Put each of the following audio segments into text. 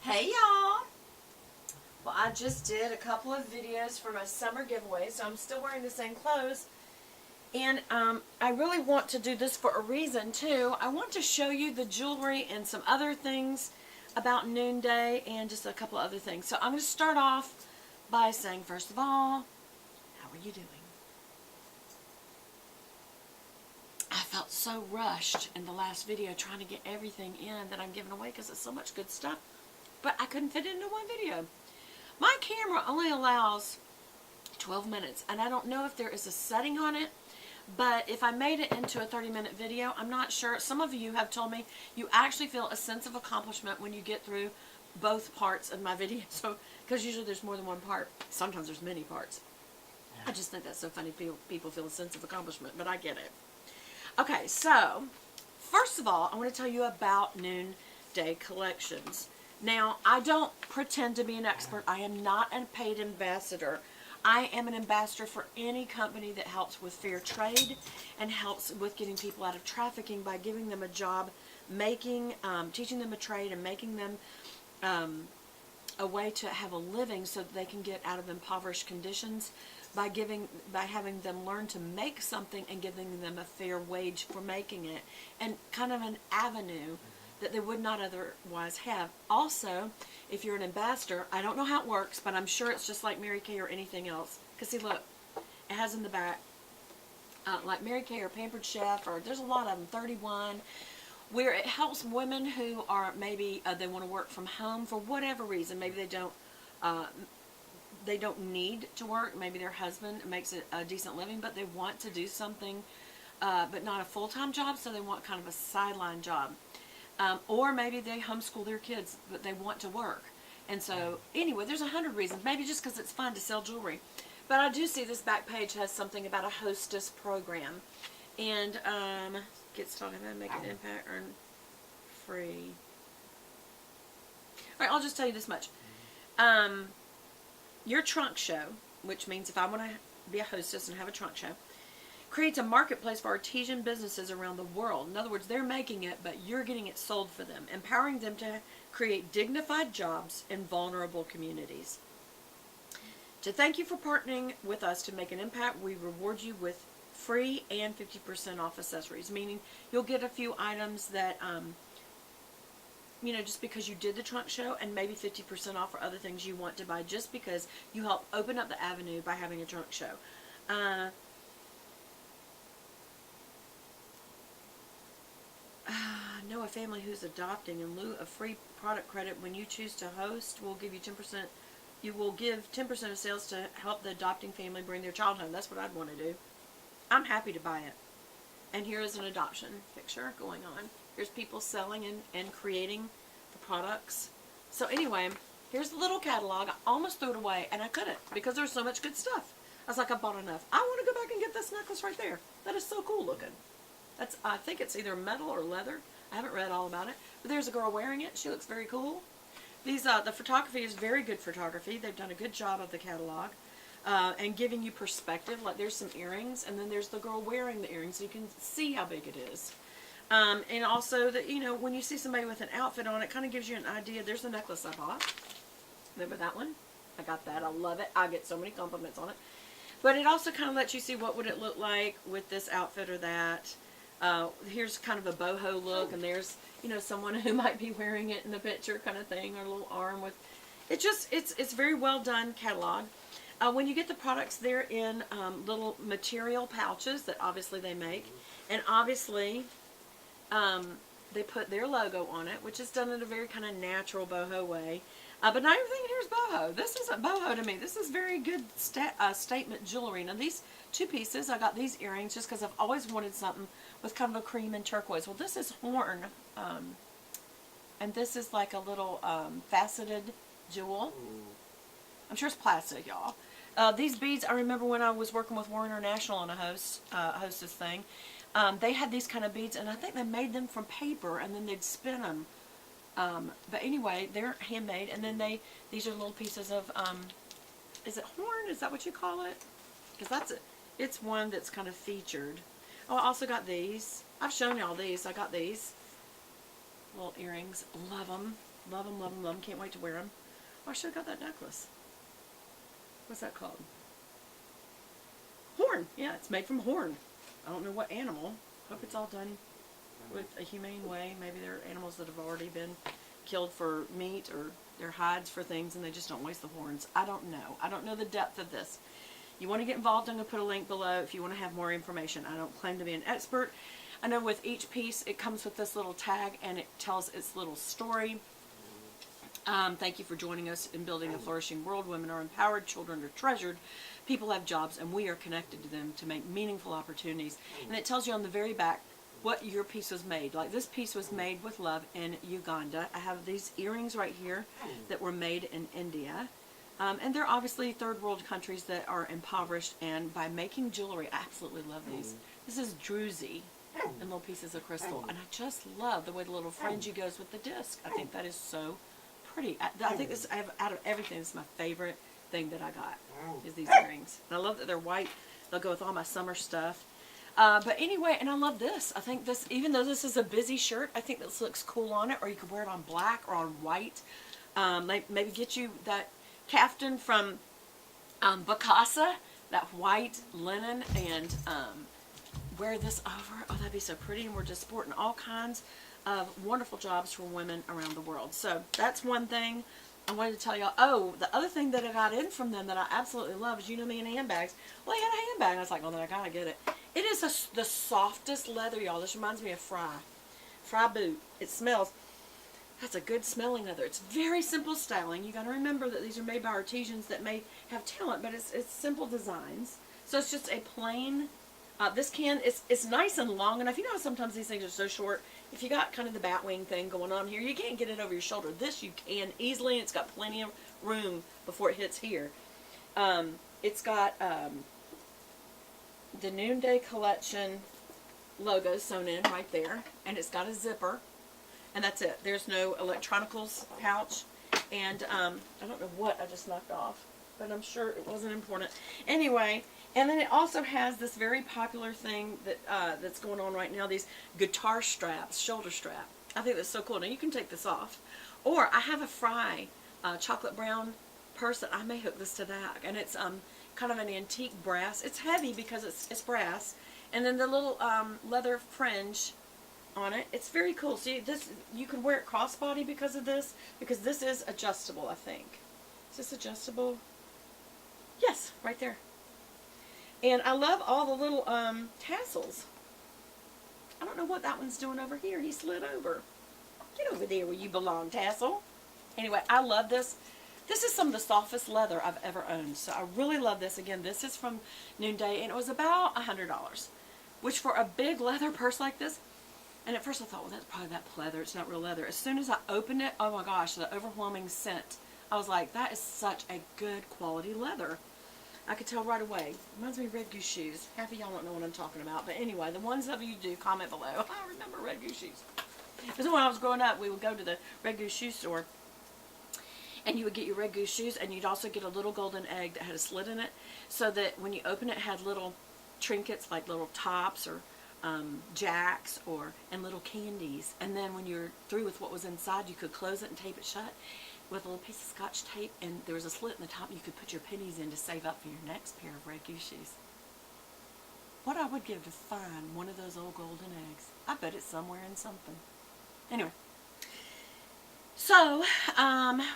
Hey y'all! Well, I just did a couple of videos for my summer giveaway, so I'm still wearing the same clothes. And I really want to do this for a reason too. I want to show you the jewelry and some other things about Noonday and just a couple of other things. So I'm going to start off by saying, first of all, how are you doing? I felt so rushed in the last video trying to get everything in that I'm giving away because it's so much good stuff. But I couldn't fit it into one video. My camera only allows 12 minutes, and I don't know if there is a setting on it, but if I made it into a 30-minute video, I'm not sure. Some of you have told me you actually feel a sense of accomplishment when you get through both parts of my video, so because usually there's more than one part. Sometimes there's many parts. I just think that's so funny. People feel a sense of accomplishment, but I get it. Okay, so first of all, I want to tell you about Noonday Collections. Now, I don't pretend to be an expert. I am not a paid ambassador. I am an ambassador for any company that helps with fair trade and helps with getting people out of trafficking by giving them a job, teaching them a trade and making them a way to have a living so that they can get out of impoverished conditions by having them learn to make something and giving them a fair wage for making it, and kind of an avenue that they would not otherwise have. Also, if you're an ambassador, I don't know how it works, but I'm sure it's just like Mary Kay or anything else. Because see, look, it has in the back, like Mary Kay or Pampered Chef, or there's a lot of them, 31, where it helps women who are maybe, they want to work from home for whatever reason. Maybe they don't need to work. Maybe their husband makes a decent living, but they want to do something, but not a full-time job, so they want kind of a sideline job. Or maybe they homeschool their kids, but they want to work. And so, anyway, there's 100 reasons. Maybe just because it's fun to sell jewelry. But I do see this back page has something about a hostess program. And, gets talking about make an impact, earn free. Alright, I'll just tell you this much. Your trunk show, which means if I want to be a hostess and have a trunk show, creates a marketplace for artisan businesses around the world. In other words, they're making it, but you're getting it sold for them, empowering them to create dignified jobs in vulnerable communities. To thank you for partnering with us to make an impact, we reward you with free and 50% off accessories, meaning you'll get a few items that, just because you did the trunk show, and maybe 50% off for other things you want to buy just because you help open up the avenue by having a trunk show. Know a family who's adopting. In lieu of free product credit, when you choose to host, we'll give you 10%. You will give 10% of sales to help the adopting family bring their child home. That's what I'd want to do. I'm happy to buy it. And here is an adoption picture going on. Here's people selling and creating the products. So anyway, here's the little catalog. I almost threw it away, and I couldn't because there's so much good stuff. I was like, I bought enough. I want to go back and get this necklace right there. That is so cool looking. I think it's either metal or leather. I haven't read all about it. But there's a girl wearing it. She looks very cool. The photography is very good photography. They've done a good job of the catalog. And giving you perspective. Like there's some earrings, and then there's the girl wearing the earrings, so you can see how big it is. And also, that when you see somebody with an outfit on, it kind of gives you an idea. There's the necklace I bought. Remember that one? I got that. I love it. I get so many compliments on it. But it also kind of lets you see what would it look like with this outfit or that. Here's kind of a boho look, and there's, someone who might be wearing it in the picture kind of thing, or a little arm with, it's very well done catalog. When you get the products, they're in little material pouches that obviously they make, and obviously they put their logo on it, which is done in a very kind of natural boho way. But not everything here is boho. This isn't boho to me. This is very good statement jewelry. Now these two pieces, I got these earrings just because I've always wanted something with kind of a cream and turquoise. Well, this is horn, and this is like a little faceted jewel. I'm sure it's plastic, y'all. These beads, I remember when I was working with War International on a hostess thing, they had these kind of beads, and I think they made them from paper, and then they'd spin them. But anyway, they're handmade, and then these are little pieces of, is it horn? Is that what you call it? Because it's one that's kind of featured. Oh, I also got these. I've shown y'all these. I got these little earrings. Love them. Love them, love them, love them. Can't wait to wear them. Oh, I should have got that necklace. What's that called? Horn. Yeah, it's made from horn. I don't know what animal. Hope it's all done with a humane way. Maybe they're animals that have already been killed for meat, or their hides for things, and they just don't waste the horns. I don't know. I don't know the depth of this. You want to get involved, I'm going to put a link below if you want to have more information. I don't claim to be an expert. I know with each piece it comes with this little tag and it tells its little story. Thank you for joining us in building a flourishing world. Women are empowered, children are treasured, people have jobs, and we are connected to them to make meaningful opportunities. And it tells you on the very back what your piece was made. Like this piece was made with love in Uganda. I have these earrings right here that were made in India. And they're obviously third world countries that are impoverished, and by making jewelry, I absolutely love these. This is druzy and little pieces of crystal, and I just love the way the little fringy goes with the disc. I think that is so pretty. I think this, out of everything, this is my favorite thing that I got, is these earrings. And I love that they're white. They'll go with all my summer stuff. But anyway, and I love this. I think this, even though this is a busy shirt, I think this looks cool on it, or you could wear it on black or on white. Maybe get you that kaftan from Bacasa, that white linen, and wear this over. Oh, that'd be so pretty. And we're just sporting all kinds of wonderful jobs for women around the world. So that's one thing I wanted to tell y'all. Oh, the other thing that I got in from them that I absolutely love is, you know me and handbags. Well, I had a handbag. I was like, well, then I gotta get it. It is the softest leather, y'all. This reminds me of Fry boot. It smells. That's a good smelling leather. It's very simple styling. You got to remember that these are made by artisans that may have talent, but it's simple designs. So it's just a plain. This can, it's nice and long enough. You know how sometimes these things are so short. If you got kind of the bat wing thing going on here, you can't get it over your shoulder. This you can easily, and it's got plenty of room before it hits here. It's got the Noonday collection logo sewn in right there, and it's got a zipper. And that's it. There's no electronicals pouch. And I don't know what I just knocked off, but I'm sure it wasn't important. Anyway, and then it also has this very popular thing that that's going on right now, these guitar straps, shoulder strap. I think that's so cool. Now you can take this off. Or I have a Fry chocolate brown purse that I may hook this to that. And it's kind of an antique brass. It's heavy because it's brass. And then the little leather fringe on it. It's very cool. See, this, you can wear it crossbody because of this, because this is adjustable, I think. Is this adjustable? Yes, right there. And I love all the little tassels. I don't know what that one's doing over here. He slid over. Get over there where you belong, tassel. Anyway, I love this. This is some of the softest leather I've ever owned. So I really love this. Again, this is from Noonday, and it was about $100, which for a big leather purse like this. And at first I thought, well, that's probably that leather. It's not real leather. As soon as I opened it, oh my gosh, the overwhelming scent. I was like, that is such a good quality leather. I could tell right away. Reminds me of Red Goose shoes. Half of y'all don't know what I'm talking about. But anyway, the ones of you do, comment below. I remember Red Goose shoes. Because when I was growing up, we would go to the Red Goose shoe store, and you would get your Red Goose shoes, and you'd also get a little golden egg that had a slit in it, so that when you open it, it had little trinkets, like little tops or jacks and little candies. And then when you're through with what was inside, you could close it and tape it shut with a little piece of Scotch tape, and there was a slit in the top you could put your pennies in to save up for your next pair of Red Goose shoes. What I would give to find one of those old golden eggs. I bet it's somewhere in something. Anyway, so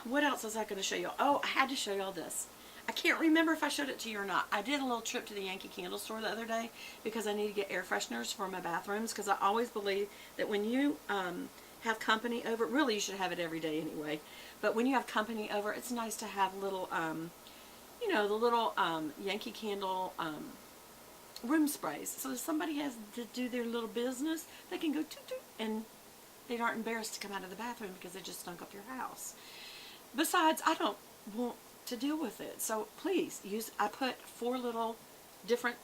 what else was I going to show y'all? Oh, I had to show y'all this. I can't remember if I showed it to you or not. I did a little trip to the Yankee candle store the other day because I need to get air fresheners for my bathrooms, because I always believe that when you have company over, really you should have it every day anyway, but when you have company over, it's nice to have little, you know, the little Yankee candle room sprays. So if somebody has to do their little business, they can go toot-toot, and they aren't embarrassed to come out of the bathroom because they just stunk up your house. Besides, I don't want to deal with it. So please use, I put 4 little different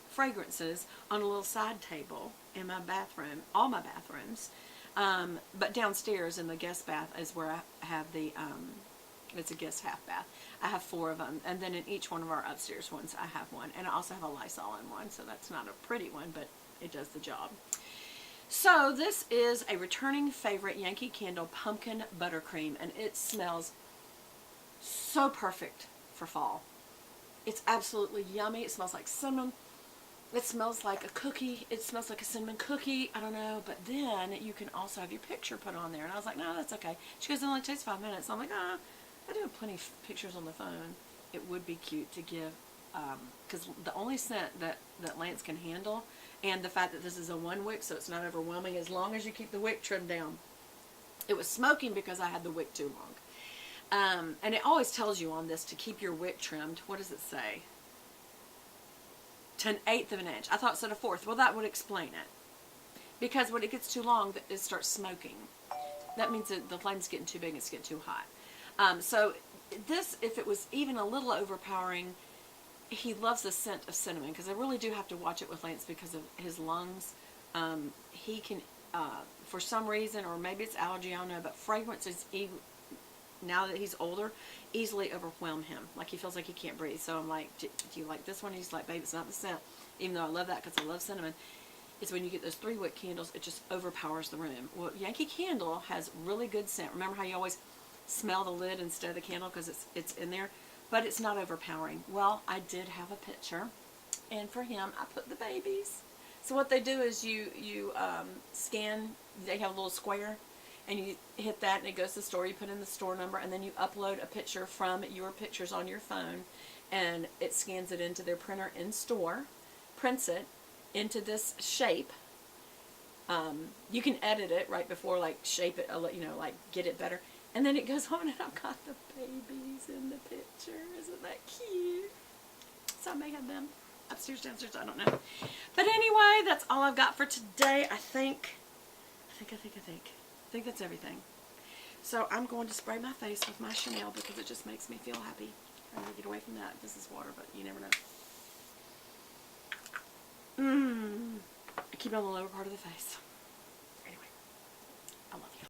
fragrances on a little side table in my bathroom, all my bathrooms. But downstairs in the guest bath is where I have the, it's a guest half bath. I have 4 of them. And then in each one of our upstairs ones, I have one. And I also have a Lysol in one. So that's not a pretty one, but it does the job. So this is a returning favorite Yankee Candle pumpkin buttercream, and it smells so perfect for fall. It's absolutely yummy. It smells like cinnamon. It smells like a cookie. It smells like a cinnamon cookie. I don't know. But then you can also have your picture put on there. And I was like, no, that's okay. She goes, it only takes 5 minutes. So I'm like, I do have plenty of pictures on the phone. It would be cute to give, because the only scent that Lance can handle, and the fact that this is a 1 wick, so it's not overwhelming, as long as you keep the wick trimmed down. It was smoking because I had the wick too long. And it always tells you on this to keep your wick trimmed. What does it say? To 1/8 of an inch. I thought it said 1/4. Well, that would explain it. Because when it gets too long, it starts smoking. That means that the flame's getting too big and it's getting too hot. So this, if it was even a little overpowering, he loves the scent of cinnamon, because I really do have to watch it with Lance because of his lungs. He can, for some reason, or maybe it's allergy, I don't know, but fragrances, now that he's older, easily overwhelm him. Like, he feels like he can't breathe. So I'm like, do you like this one? He's like, babe, it's not the scent. Even though I love that because I love cinnamon. It's when you get those 3 wick candles, it just overpowers the room. Well, Yankee Candle has really good scent. Remember how you always smell the lid instead of the candle because it's in there? But it's not overpowering. Well, I did have a picture, and for him, I put the babies. So what they do is you scan, they have a little square, and you hit that, and it goes to the store. You put in the store number, and then you upload a picture from your pictures on your phone, and it scans it into their printer in store, prints it into this shape. You can edit it right before, like shape it, like get it better. And then it goes home, and I've got the babies in the picture. Isn't that cute? So I may have them upstairs, downstairs, I don't know. But anyway, that's all I've got for today. I think that's everything. So I'm going to spray my face with my Chanel because it just makes me feel happy. I'm going to get away from that. This is water, but you never know. I keep it on the lower part of the face.